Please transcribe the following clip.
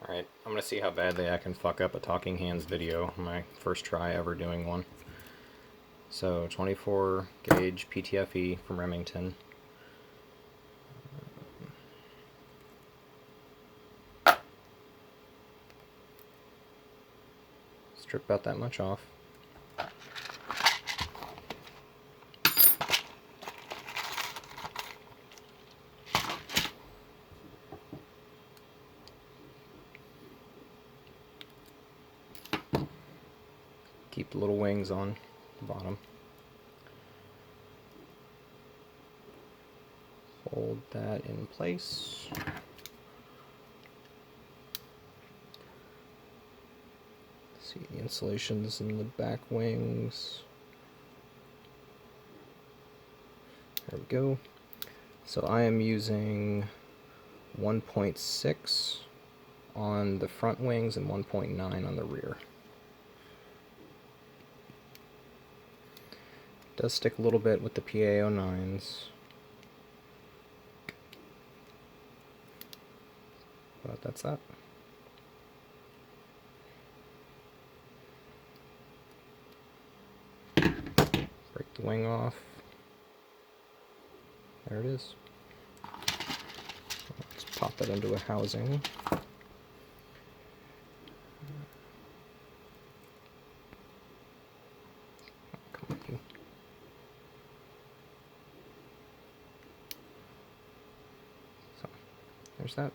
Alright, I'm going to see how badly I can fuck up a Talking Hands video, my first try ever doing one. So, 24 gauge PTFE from Remington. Strip about that much off. Keep the little wings on the bottom. Hold that in place. See the insulations in the back wings. There we go. So I am using 1.6 on the front wings and 1.9 on the rear. It does stick a little bit with the PA09s. But that's that. Break the wing off. There it is. Let's pop that into a housing. So, there's that.